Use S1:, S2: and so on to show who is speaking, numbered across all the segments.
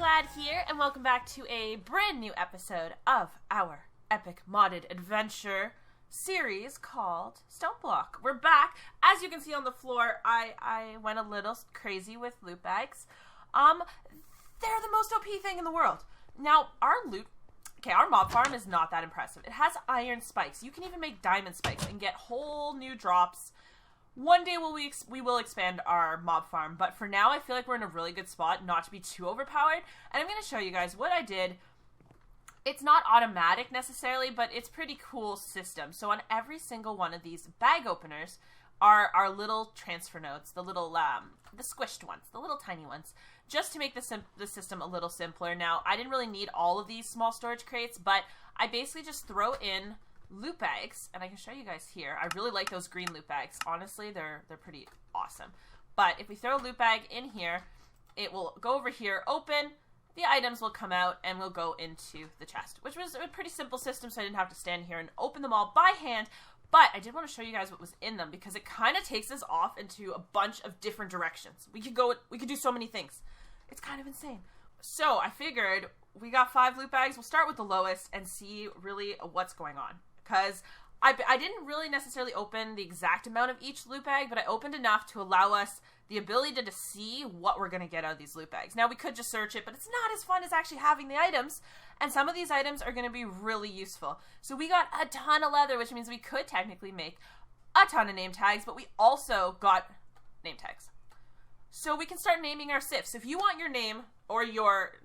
S1: Glad here, and welcome back to a brand new episode of our epic modded adventure series called StoneBlock. We're back. As you can see on the floor, I went a little crazy with loot bags. They're the most OP thing in the world. Now, our mob farm is not that impressive. It has iron spikes. You can even make diamond spikes and get whole new drops. One day we will expand our mob farm, but for now I feel like we're in a really good spot not to be too overpowered, and I'm going to show you guys what I did. It's not automatic necessarily, but it's pretty cool system. So on every single one of these bag openers are our little transfer nodes, the little, the squished ones, the little tiny ones, just to make the system a little simpler. Now, I didn't really need all of these small storage crates, but I basically just throw in loot bags, and I can show you guys here. I really like those green loot bags. Honestly, they're pretty awesome. But if we throw a loot bag in here, it will go over here, open, the items will come out, and will go into the chest, which was a pretty simple system, so I didn't have to stand here and open them all by hand. But I did want to show you guys what was in them, because it kind of takes us off into a bunch of different directions. We could do so many things. It's kind of insane. So I figured we got 5 loot bags. We'll start with the lowest and see really what's going on. Because I didn't really necessarily open the exact amount of each loot bag, but I opened enough to allow us the ability to see what we're going to get out of these loot bags. Now, we could just search it, but it's not as fun as actually having the items, and some of these items are going to be really useful. So we got a ton of leather, which means we could technically make a ton of name tags, but we also got name tags. So we can start naming our sifts. If you want your name, or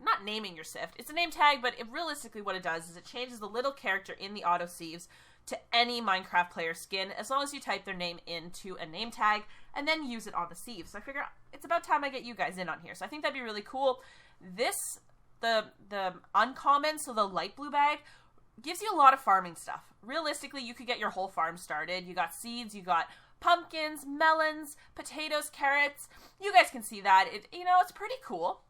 S1: not naming your sift, it's a name tag, but realistically what it does is it changes the little character in the auto sieves to any Minecraft player skin, as long as you type their name into a name tag and then use it on the sieve. So I figure it's about time I get you guys in on here. So I think that'd be really cool. This, the uncommon, so the light blue bag, gives you a lot of farming stuff. Realistically, you could get your whole farm started. You got seeds, you got pumpkins, melons, potatoes, carrots. You guys can see that. It's pretty cool.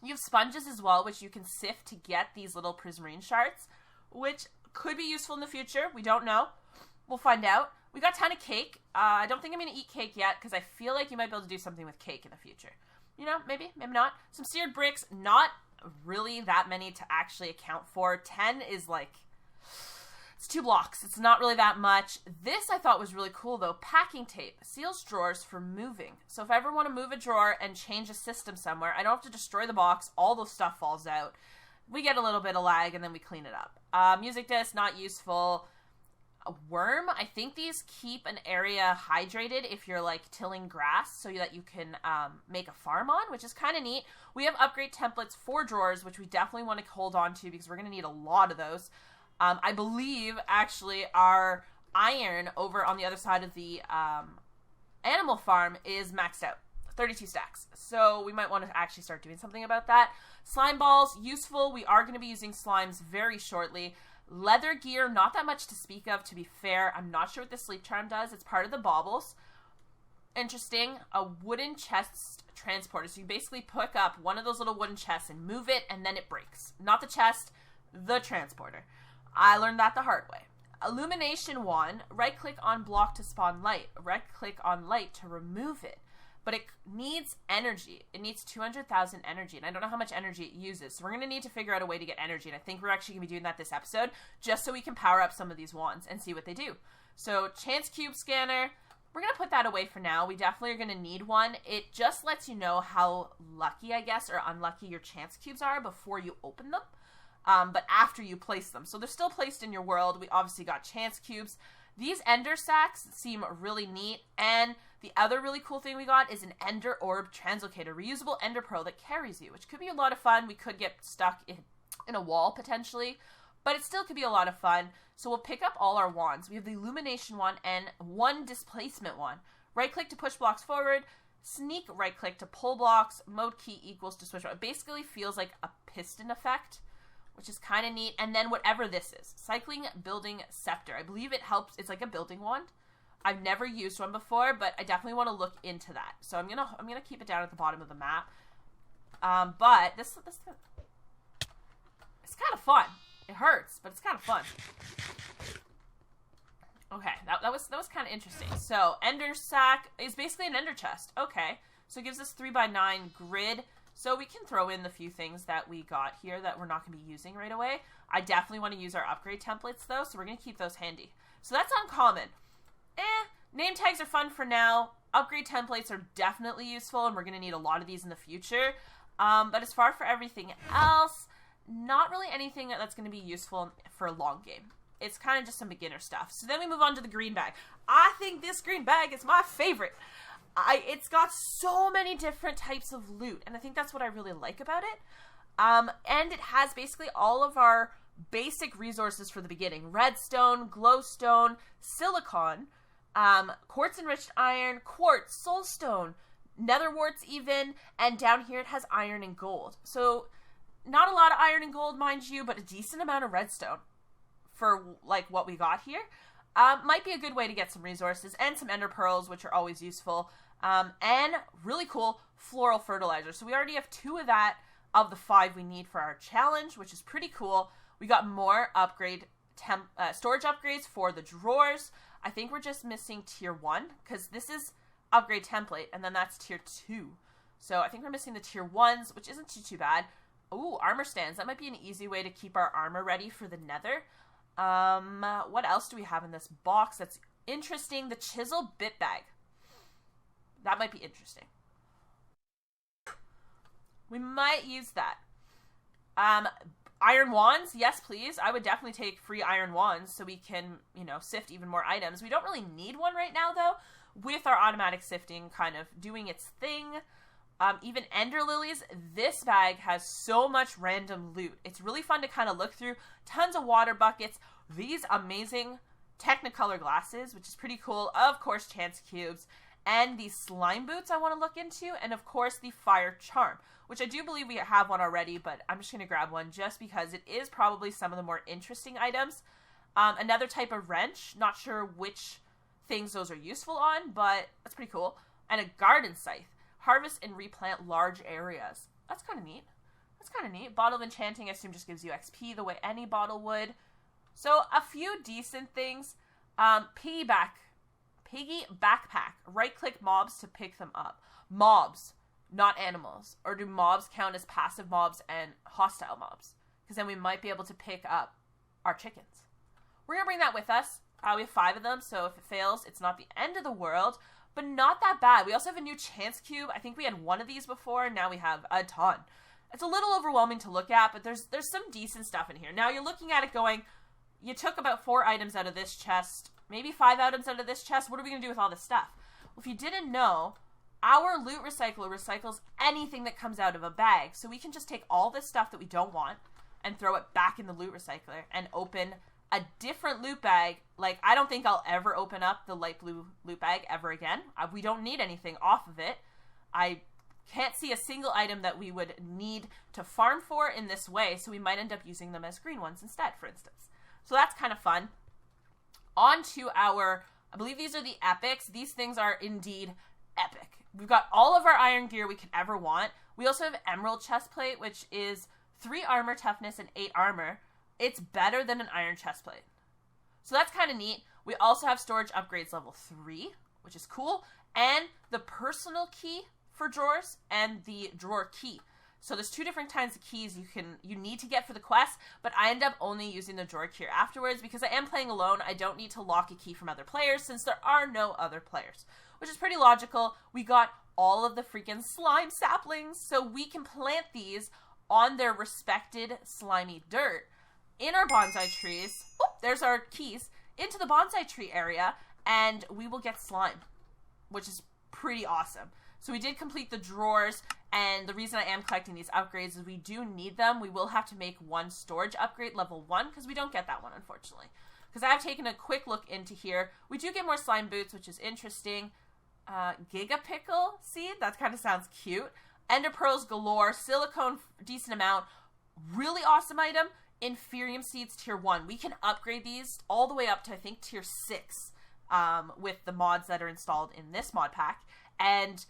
S1: You have sponges as well, which you can sift to get these little prismarine shards, which could be useful in the future. We don't know. We'll find out. We got a ton of cake. I don't think I'm going to eat cake yet, because I feel like you might be able to do something with cake in the future. Maybe not. Some seared bricks, not really that many to actually account for. 10 is it's 2 blocks. It's not really that much. This I thought was really cool, though. Packing tape seals drawers for moving. So if I ever want to move a drawer and change a system somewhere, I don't have to destroy the box. All the stuff falls out. We get a little bit of lag, and then we clean it up. Music disc, not useful. A worm, I think these keep an area hydrated if you're, tilling grass, so that you can make a farm on, which is kind of neat. We have upgrade templates for drawers, which we definitely want to hold on to, because we're going to need a lot of those. I believe, actually, our iron over on the other side of the animal farm is maxed out. 32 stacks. So we might want to actually start doing something about that. Slime balls, useful. We are going to be using slimes very shortly. Leather gear, not that much to speak of, to be fair. I'm not sure what the sleep charm does. It's part of the baubles. Interesting. A wooden chest transporter. So you basically pick up one of those little wooden chests and move it, and then it breaks. Not the chest, the transporter. I learned that the hard way. Illumination wand. Right-click on block to spawn light. Right-click on light to remove it. But it needs energy. It needs 200,000 energy, and I don't know how much energy it uses. So we're going to need to figure out a way to get energy, and I think we're actually going to be doing that this episode, just so we can power up some of these wands and see what they do. So chance cube scanner, we're going to put that away for now. We definitely are going to need one. It just lets you know how lucky, I guess, or unlucky your chance cubes are before you open them, but after you place them. So they're still placed in your world. We obviously got chance cubes. These ender sacks seem really neat, and the other really cool thing we got is an ender orb translocator, reusable ender pearl that carries you, which could be a lot of fun. We could get stuck in a wall potentially, but it still could be a lot of fun. So we'll pick up all our wands. We have the illumination wand and one displacement wand. Right click to push blocks forward, sneak right click to pull blocks, mode key equals to switch. It basically feels like a piston effect, which is kind of neat. And then whatever this is, cycling building scepter. I believe it helps. It's like a building wand. I've never used one before, but I definitely want to look into that. So I'm gonna keep it down at the bottom of the map. But this it's kind of fun. It hurts, but it's kind of fun. Okay, that was kind of interesting. So ender sack is basically an ender chest. Okay, so it gives us 3x9 grid. So we can throw in the few things that we got here that we're not going to be using right away. I definitely want to use our upgrade templates though, so we're going to keep those handy. So that's uncommon. Name tags are fun for now. Upgrade templates are definitely useful, and we're going to need a lot of these in the future. But as far for everything else, not really anything that's going to be useful for a long game. It's kind of just some beginner stuff. So then we move on to the green bag. I think this green bag is my favorite. It's got so many different types of loot, and I think that's what I really like about it. And it has basically all of our basic resources for the beginning. Redstone, glowstone, silicon, quartz enriched iron, quartz, soulstone, nether warts even, and down here it has iron and gold. So not a lot of iron and gold, mind you, but a decent amount of redstone for like what we got here. Might be a good way to get some resources, and some ender pearls, which are always useful, and really cool floral fertilizer. So we already have 2 of that of the 5 we need for our challenge, which is pretty cool. We got more storage upgrades for the drawers. I think we're just missing tier 1, because this is upgrade template, and then that's tier 2. So I think we're missing the tier 1s, which isn't too bad. Ooh, armor stands. That might be an easy way to keep our armor ready for the nether. What else do we have in this box that's interesting? The chisel bit bag. That might be interesting. We might use that. Iron wands, yes please. I would definitely take free iron wands so we can, sift even more items. We don't really need one right now though, with our automatic sifting kind of doing its thing. Even ender lilies, this bag has so much random loot. It's really fun to kind of look through. Tons of water buckets, these amazing Technicolor glasses, which is pretty cool. Of course, chance cubes, and these slime boots I want to look into, and of course the fire charm, which I do believe we have one already, but I'm just going to grab one just because it is probably some of the more interesting items. Another type of wrench, not sure which things those are useful on, but that's pretty cool. And a garden scythe. Harvest and replant large areas. That's kind of neat. Bottle of enchanting, I assume, just gives you XP the way any bottle would. So a few decent things. Piggy backpack. Right-click mobs to pick them up. Mobs, not animals. Or do mobs count as passive mobs and hostile mobs? Because then we might be able to pick up our chickens. We're going to bring that with us. We have 5 of them, so if it fails, it's not the end of the world. But not that bad. We also have a new chance cube. I think we had 1 of these before, and now we have a ton. It's a little overwhelming to look at, but there's some decent stuff in here. Now you're looking at it going, you took about 4 items out of this chest, maybe 5 items out of this chest. What are we going to do with all this stuff? Well, if you didn't know, our loot recycler recycles anything that comes out of a bag. So we can just take all this stuff that we don't want and throw it back in the loot recycler and open a different loot bag. Like, I don't think I'll ever open up the light blue loot bag ever again. We don't need anything off of it. I can't see a single item that we would need to farm for in this way, so we might end up using them as green ones instead, for instance. So that's kind of fun. On to our, I believe these are the epics. These things are indeed epic. We've got all of our iron gear we could ever want. We also have emerald chestplate, which is 3 armor toughness and 8 armor. It's better than an iron chestplate. So that's kind of neat. We also have storage upgrades level 3, which is cool, and the personal key for drawers and the drawer key. So there's 2 different kinds of keys you need to get for the quest, but I end up only using the drawer key afterwards because I am playing alone. I don't need to lock a key from other players since there are no other players, which is pretty logical. We got all of the freaking slime saplings, so we can plant these on their respected slimy dirt in our bonsai trees. Oh, there's our keys into the bonsai tree area, and we will get slime, which is pretty awesome. So we did complete the drawers, and the reason I am collecting these upgrades is we do need them. We will have to make 1 storage upgrade level 1 because we don't get that one, unfortunately. Because I have taken a quick look into here. We do get more slime boots, which is interesting. Giga pickle seed, that kind of sounds cute. Ender pearls galore, silicone decent amount. Really awesome item. Inferium seeds tier 1. We can upgrade these all the way up to, I think, tier 6 with the mods that are installed in this mod pack, and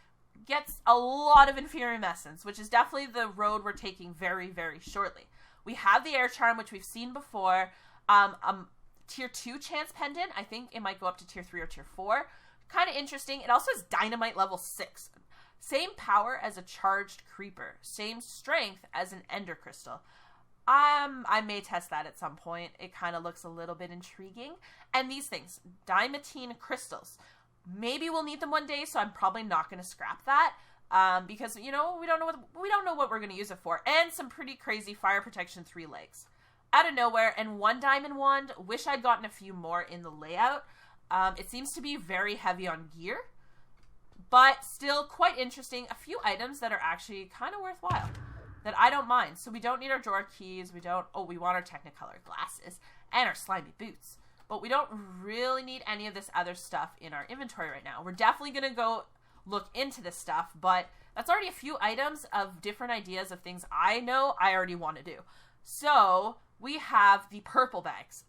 S1: gets a lot of Inferium essence, which is definitely the road we're taking very, very shortly. We have the air charm, which we've seen before. Tier 2 chance pendant. I think it might go up to tier 3 or tier 4. Kind of interesting. It also has dynamite level 6. Same power as a charged creeper. Same strength as an ender crystal. I may test that at some point. It kind of looks a little bit intriguing. And these things, diamantine crystals. Maybe we'll need them one day, so I'm probably not going to scrap that. Because, you know, we don't know what we're going to use it for. And some pretty crazy fire protection 3 legs. Out of nowhere, and 1 diamond wand. Wish I'd gotten a few more in the layout. It seems to be very heavy on gear. But still quite interesting. A few items that are actually kind of worthwhile. That I don't mind. So we don't need our drawer keys. We want our Technicolor glasses. And our slimy boots. But we don't really need any of this other stuff in our inventory right now. We're definitely going to go look into this stuff. But that's already a few items of different ideas of things I know I already want to do. So we have the purple bags.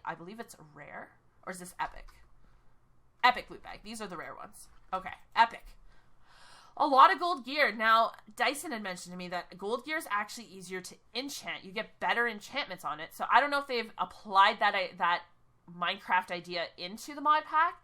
S1: I believe it's rare. Or is this epic? Epic loot bag. These are the rare ones. Okay, epic. A lot of gold gear. Now, Dyson had mentioned to me that gold gear is actually easier to enchant. You get better enchantments on it. So I don't know if they've applied that Minecraft idea into the mod pack.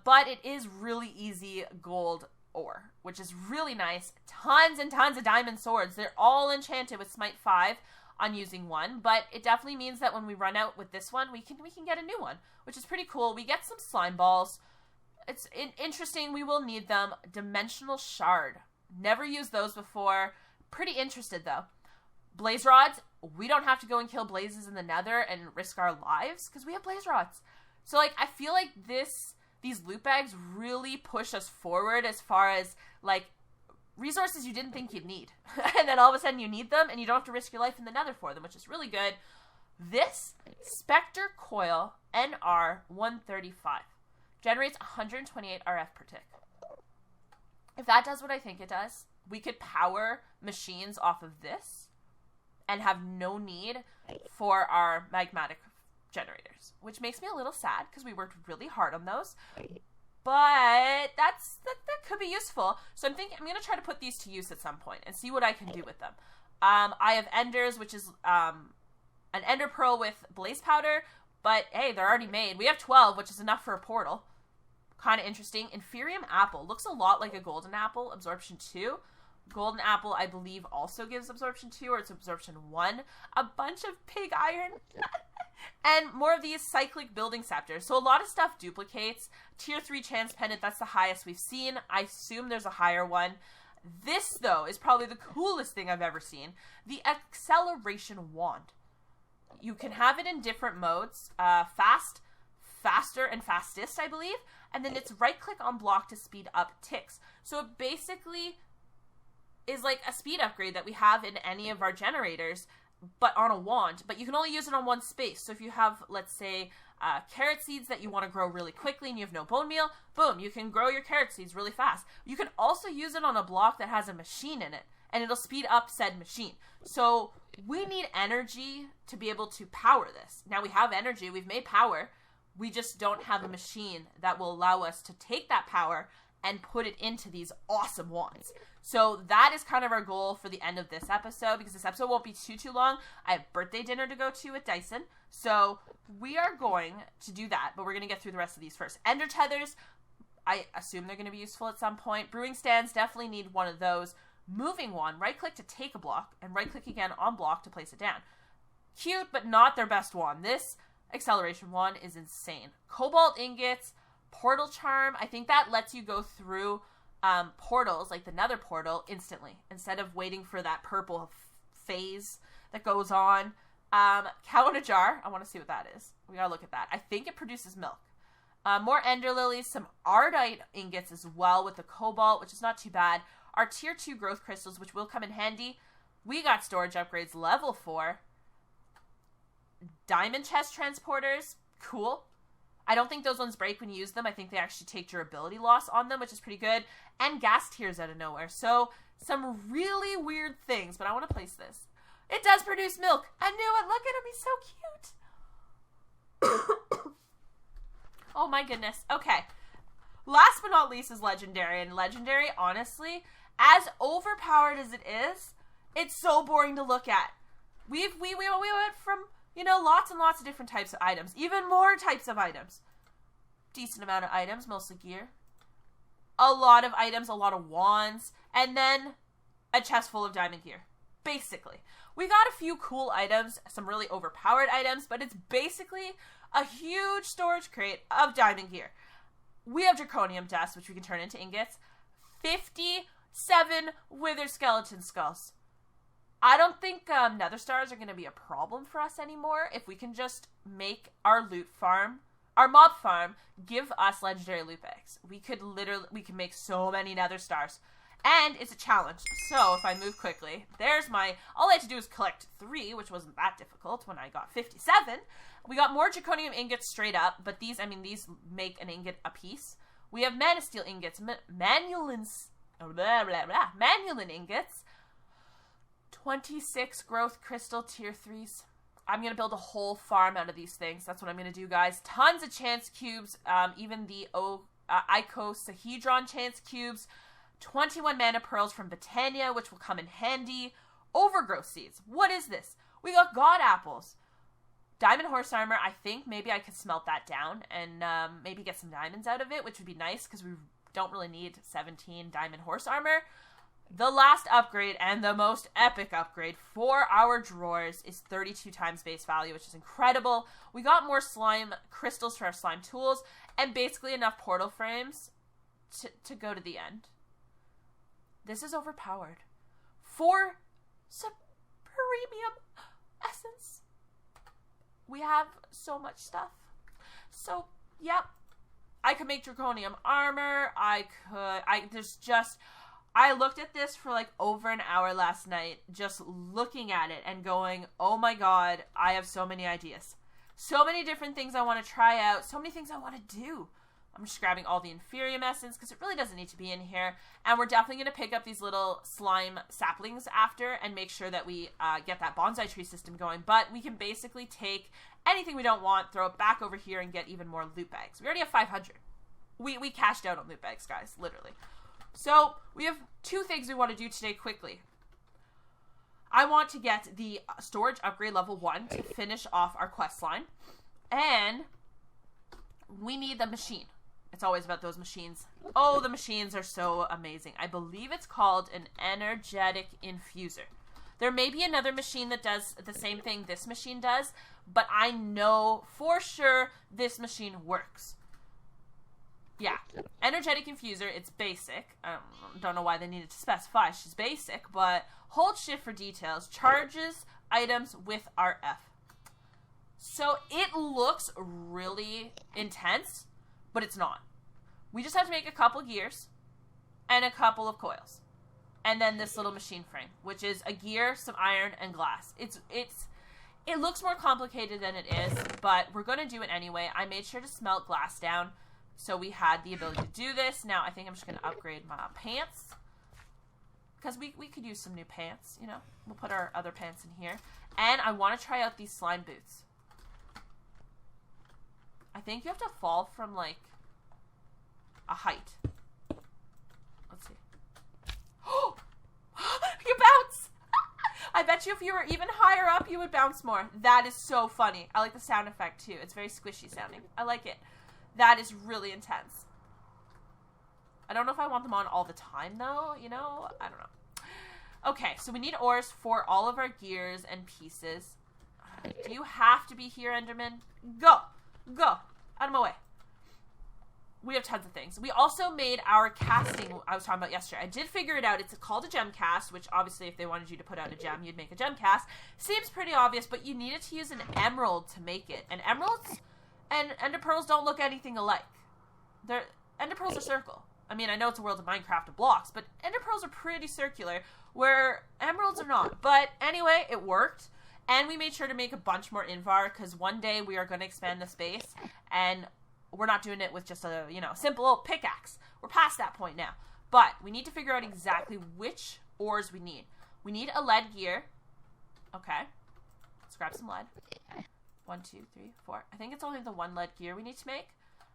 S1: But it is really easy gold ore, which is really nice. Tons and tons of diamond swords. They're all enchanted with Smite 5 on using one. But it definitely means that when we run out with this one, we can get a new one, which is pretty cool. We get some slime balls. It's interesting. We will need them. Dimensional shard. Never used those before. Pretty interested, though. Blaze rods. We don't have to go and kill blazes in the nether and risk our lives because we have blaze rods. So, like, I feel like these loot bags really push us forward as far as, like, resources you didn't think you'd need. And then all of a sudden you need them and you don't have to risk your life in the nether for them, which is really good. This Spectre Coil NR 135. Generates 128 RF per tick. If that does what I think it does, we could power machines off of this and have no need for our magmatic generators, which makes me a little sad because we worked really hard on those. But that could be useful. So I'm going to try to put these to use at some point and see what I can do with them. I have enders, which is an ender pearl with blaze powder. But, hey, they're already made. We have 12, which is enough for a portal. Kind of interesting. Inferium apple. Looks a lot like a golden apple. Absorption 2. Golden apple, I believe, also gives absorption 2, or it's absorption 1. A bunch of pig iron. And more of these cyclic building scepters. So a lot of stuff duplicates. Tier 3 chance pendant, that's the highest we've seen. I assume there's a higher one. This, though, is probably the coolest thing I've ever seen. The acceleration wand. You can have it in different modes. Fast, faster, and fastest, I believe. And then it's right-click on block to speed up ticks. So it basically is like a speed upgrade that we have in any of our generators, but on a wand. But you can only use it on one space. So if you have, let's say, carrot seeds that you want to grow really quickly and you have no bone meal, boom, you can grow your carrot seeds really fast. You can also use it on a block that has a machine in it, and it'll speed up said machine. So we need energy to be able to power this. Now we have energy, we've made power, we just don't have a machine that will allow us to take that power and put it into these awesome wands. So that is kind of our goal for the end of this episode, because this episode won't be too long. I have birthday dinner to go to with Dyson, so we are going to do that, but we're going to get through the rest of these first. Ender tethers, I assume they're going to be useful at some point. Brewing stands, definitely need one of those. Moving one, right-click to take a block, and right-click again on block to place it down. Cute, but not their best wand. This acceleration wand is insane. Cobalt ingots, portal charm. I think that lets you go through portals, like the nether portal, instantly, instead of waiting for that purple phase that goes on. Cow in a jar. I want to see what that is. We gotta look at that. I think it produces milk. More ender lilies, some ardite ingots as well with the cobalt, which is not too bad. Our tier 2 growth crystals, which will come in handy. We got storage upgrades level 4. Diamond chest transporters. Cool. I don't think those ones break when you use them. I think they actually take durability loss on them, which is pretty good. And gas tiers out of nowhere. So, some really weird things. But I want to place this. It does produce milk. I knew it. Look at him. He's so cute. Oh my goodness. Okay. Last but not least is Legendary. And Legendary, honestly, as overpowered as it is, it's so boring to look at. We went from, you know, lots and lots of different types of items. Even more types of items. Decent amount of items, mostly gear. a lot of items, a lot of wands, and then a chest full of diamond gear. Basically. We got a few cool items, some really overpowered items, but it's basically a huge storage crate of diamond gear. We have draconium dust, which we can turn into ingots. 57 wither skeleton skulls. I don't think nether stars are going to be a problem for us anymore if we can just make our loot farm, our mob farm, give us legendary loot bags. We can make so many nether stars. And it's a challenge. So if I move quickly, there's all I had to do is collect 3, which wasn't that difficult when I got 57. We got more draconium ingots straight up, but these make an ingot a piece. We have mana steel ingots, manulin ingots, 26 growth crystal tier 3s. I'm going to build a whole farm out of these things. That's what I'm going to do, guys. Tons of chance cubes, even the icosahedron chance cubes. 21 mana pearls from Botania, which will come in handy. Overgrowth seeds. What is this? We got god apples. Diamond horse armor. I think maybe I could smelt that down and maybe get some diamonds out of it, which would be nice because we don't really need 17 diamond horse armor. The last upgrade and the most epic upgrade for our drawers is 32 times base value, which is incredible. We got more slime crystals for our slime tools and basically enough portal frames to go to the end. This is overpowered. For some premium essence. We have so much stuff. So, yep. I could make draconium armor. I looked at this for like over an hour last night, just looking at it and going, oh my god, I have so many ideas. So many different things I want to try out. So many things I want to do. I'm just grabbing all the inferium essence because it really doesn't need to be in here. And we're definitely going to pick up these little slime saplings after and make sure that we get that bonsai tree system going. But we can basically take anything we don't want, throw it back over here, and get even more loot bags. We already have 500. We cashed out on loot bags, guys, literally. So we have 2 things we want to do today quickly. I want to get the storage upgrade level 1 to finish off our quest line. And we need the machine. It's always about those machines. Oh, the machines are so amazing. I believe it's called an energetic infuser. There may be another machine that does the same thing this machine does, but I know for sure this machine works. Yeah. Energetic infuser, it's basic. I don't know why they needed to specify she's basic, but hold shift for details. Charges items with RF. So it looks really intense, but it's not. We just have to make a couple gears and a couple of coils. And then this little machine frame, which is a gear, some iron, and glass. It looks more complicated than it is, but we're going to do it anyway. I made sure to smelt glass down so we had the ability to do this. Now I think I'm just going to upgrade my pants because we could use some new pants, you know. We'll put our other pants in here. And I want to try out these slime boots. I think you have to fall from, like, a height. Let's see. Oh! You bounce! I bet you if you were even higher up, you would bounce more. That is so funny. I like the sound effect, too. It's very squishy sounding. I like it. That is really intense. I don't know if I want them on all the time, though. You know? I don't know. Okay, so we need ores for all of our gears and pieces. Do you have to be here, Enderman? Go! Go! Out of my way. We have tons of things. We also made our casting I was talking about yesterday. I did figure it out. It's called a gem cast, which obviously if they wanted you to put out a gem, you'd make a gem cast. Seems pretty obvious, but you needed to use an emerald to make it. And emeralds and ender pearls don't look anything alike. Ender pearls are circle. I mean, I know it's a world of Minecraft of blocks, but ender pearls are pretty circular, where emeralds are not. But anyway, it worked. And we made sure to make a bunch more invar, because one day we are going to expand the space, and we're not doing it with just a, simple old pickaxe. We're past that point now. But we need to figure out exactly which ores we need. We need a lead gear. Okay. Let's grab some lead. 1, 2, 3, 4. I think it's only the 1 lead gear we need to make.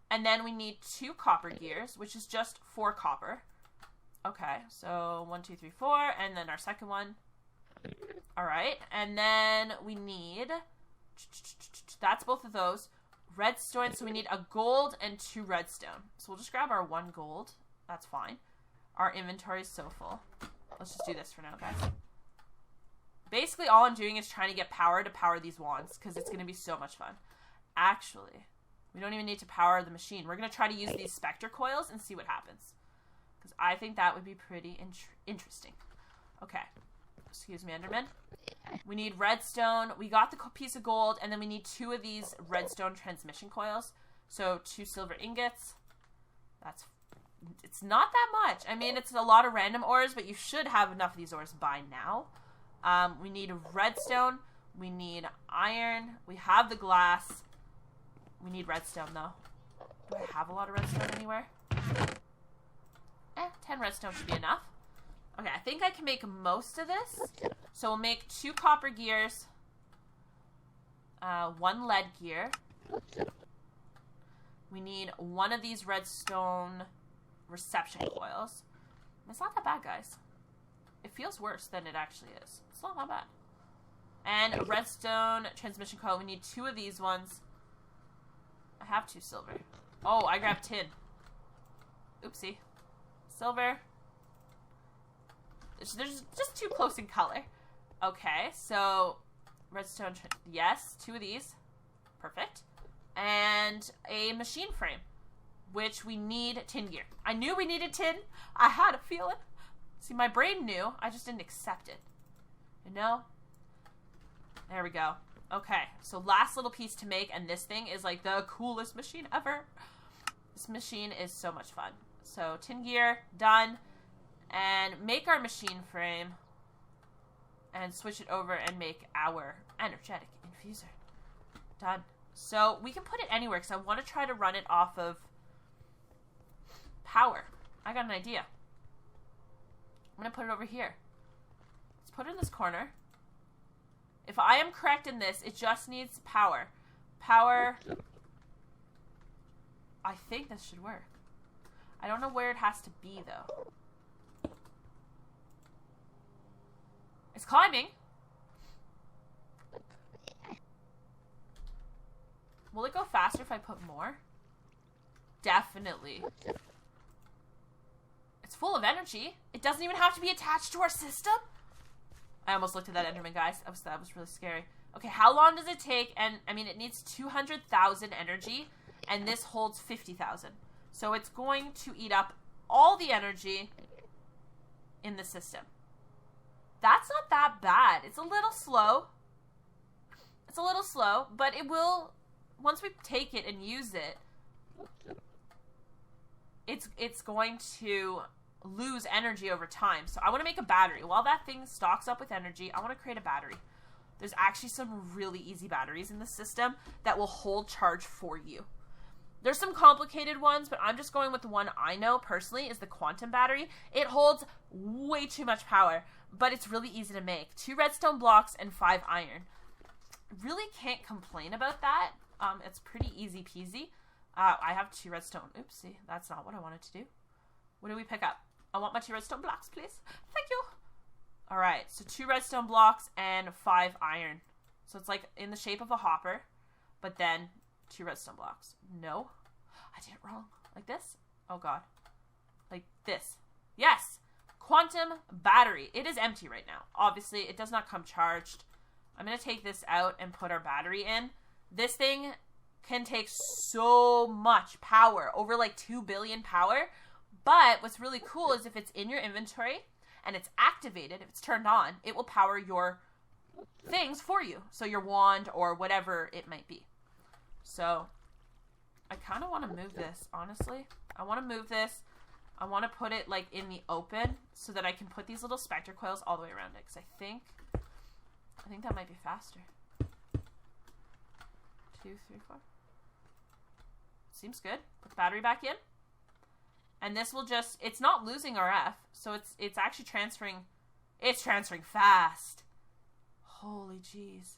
S1: And then we need 2 copper gears, which is just 4 copper. Okay, so 1, 2, 3, 4, and then our second one. Alright, and then we need, that's both of those, redstone, so we need a gold and 2 redstone. So we'll just grab our 1 gold That's fine. Our inventory is so full. Let's just do this for now, guys. Basically, all I'm doing is trying to get power to power these wands, because it's going to be so much fun. Actually, we don't even need to power the machine. We're going to try to use these specter coils and see what happens. Because I think that would be pretty interesting. Okay. Excuse me, Enderman. We need redstone. We got the piece of gold, and then we need 2 of these redstone transmission coils. So 2 silver ingots. It's not that much. I mean, it's a lot of random ores, but you should have enough of these ores by now. We need redstone. We need iron. We have the glass. We need redstone, though. Do I have a lot of redstone anywhere? 10 redstone should be enough. Okay, I think I can make most of this. So we'll make 2 copper gears. 1 lead gear. We need 1 of these redstone reception coils. It's not that bad, guys. It feels worse than it actually is. It's not that bad. And a redstone transmission coil. We need 2 of these ones. I have 2 silver. Oh, I grabbed tin. Oopsie. Silver. They're just too close in color. Okay, so redstone. Yes, 2 of these. Perfect. And a machine frame, which we need tin gear. I knew we needed tin. I had a feeling. See, my brain knew. I just didn't accept it. You know? There we go. Okay, so last little piece to make, and this thing is like the coolest machine ever. This machine is so much fun. So tin gear, done. And make our machine frame. And switch it over and make our energetic infuser. Done. So we can put it anywhere because I want to try to run it off of power. I got an idea. I'm going to put it over here. Let's put it in this corner. If I am correct in this, it just needs power. Power. I think this should work. I don't know where it has to be, though. It's climbing. Will it go faster if I put more? Definitely. It's full of energy. It doesn't even have to be attached to our system. I almost looked at that Enderman, guys. That was really scary. Okay, how long does it take? And, I mean, it needs 200,000 energy, and this holds 50,000. So it's going to eat up all the energy in the system. That's not that bad. It's a little slow. It's a little slow, but it will... Once we take it and use it, it's going to lose energy over time. So I want to make a battery. While that thing stocks up with energy, I want to create a battery. There's actually some really easy batteries in the system that will hold charge for you. There's some complicated ones, but I'm just going with the one I know personally is the quantum battery. It holds way too much power, but it's really easy to make. 2 redstone blocks and 5 iron. Really can't complain about that. It's pretty easy peasy. I have 2 redstone. Oopsie, that's not what I wanted to do. What do we pick up? I want my 2 redstone blocks, please. Thank you. All right, so 2 redstone blocks and 5 iron. So it's like in the shape of a hopper, but then 2 redstone blocks. No, I did it wrong. Like this? Oh God. Like this. Yes. Quantum battery. It is empty right now. Obviously, it does not come charged. I'm going to take this out and put our battery in. This thing can take so much power, over like 2 billion power. But what's really cool is if it's in your inventory and it's activated, if it's turned on, it will power your things for you. So your wand or whatever it might be. So I kind of want to move this, honestly. I want to move this. I want to put it like in the open so that I can put these little specter coils all the way around it. Because I think that might be faster. 2, 3, 4. Seems good. Put the battery back in. And this will just, it's not losing RF, so it's actually transferring, it's transferring fast. Holy jeez.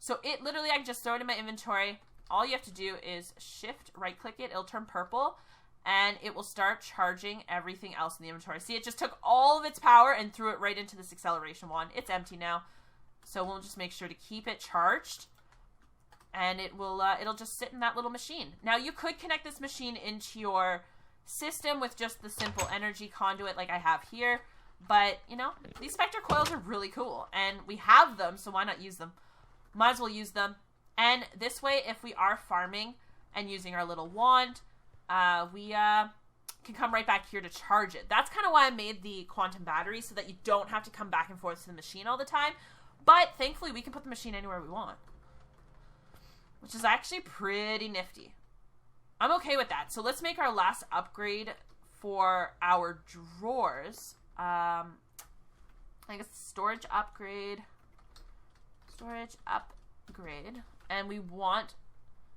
S1: So it literally, I can just throw it in my inventory. All you have to do is shift right click it, it'll turn purple, and it will start charging everything else in the inventory. See, it just took all of its power and threw it right into this acceleration wand. It's empty now. So we'll just make sure to keep it charged. And it will, it'll just sit in that little machine. Now, you could connect this machine into your system with just the simple energy conduit like I have here. But, you know, these Spectre Coils are really cool. And we have them, so why not use them? Might as well use them. And this way, if we are farming and using our little wand, we can come right back here to charge it. That's kind of why I made the quantum battery, so that you don't have to come back and forth to the machine all the time. But thankfully, we can put the machine anywhere we want, which is actually pretty nifty. I'm okay with that. So let's make our last upgrade for our drawers. I guess storage upgrade. Storage upgrade. And we want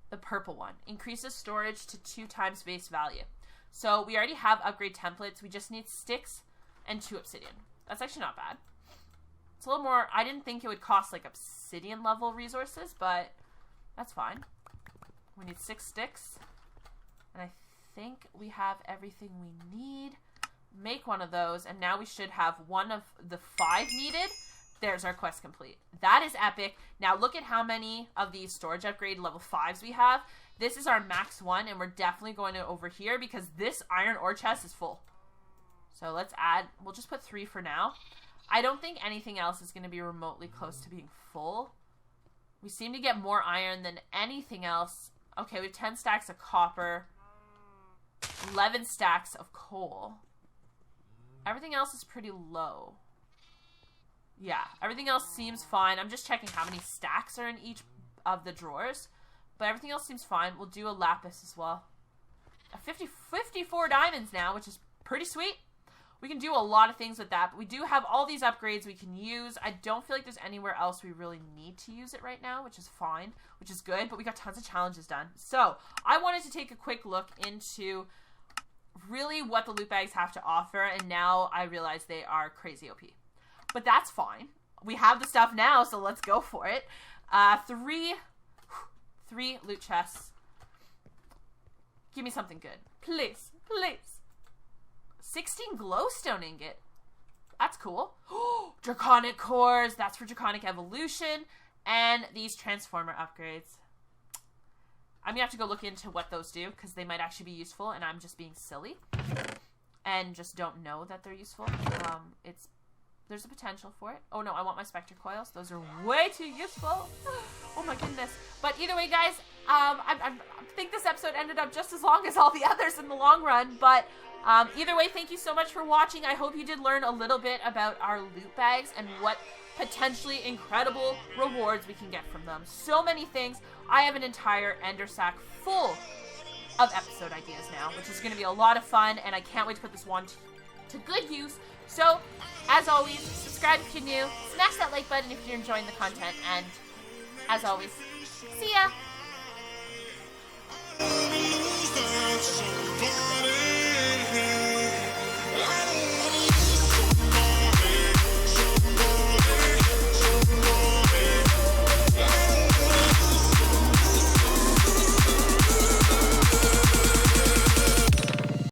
S1: the purple one. Increases storage to 2 times base value. So we already have upgrade templates. We just need sticks and 2 obsidian. That's actually not bad. It's a little more... I didn't think it would cost like obsidian level resources, but that's fine. We need 6 sticks. And I think we have everything we need. Make one of those, and now we should have one of the 5 needed. There's our quest complete. That is epic. Now look at how many of these storage upgrade level 5s we have. This is our max one, and we're definitely going to over here because this iron ore chest is full. So let's add, we'll just put 3 for now. I don't think anything else is going to be remotely close to being full. We seem to get more iron than anything else. Okay, we have 10 stacks of copper, 11 stacks of coal. Everything else is pretty low. Yeah, everything else seems fine. I'm just checking how many stacks are in each of the drawers. But everything else seems fine. We'll do a lapis as well. 54 diamonds now, which is pretty sweet. We can do a lot of things with that. But we do have all these upgrades we can use. I don't feel like there's anywhere else we really need to use it right now, which is fine, which is good. But we got tons of challenges done. So I wanted to take a quick look into really what the loot bags have to offer, and now I realize they are crazy OP. But that's fine. We have the stuff now, so let's go for it. 3 loot chests. Give me something good. Please, please. 16 glowstone ingot. That's cool. Draconic cores. That's for Draconic Evolution. And these transformer upgrades. I'm going to have to go look into what those do, because they might actually be useful, and I'm just being silly. And just don't know that they're useful. There's a potential for it. Oh no, I want my Spectre Coils. Those are way too useful. Oh my goodness. But either way, guys, I think this episode ended up just as long as all the others in the long run. But either way, thank you so much for watching. I hope you did learn a little bit about our loot bags and what potentially incredible rewards we can get from them. So many things. I have an entire ender sack full of episode ideas now, which is going to be a lot of fun, and I can't wait to put this one to good use. So, as always, subscribe if you're new, smash that like button if you're enjoying the content, and as always, see ya!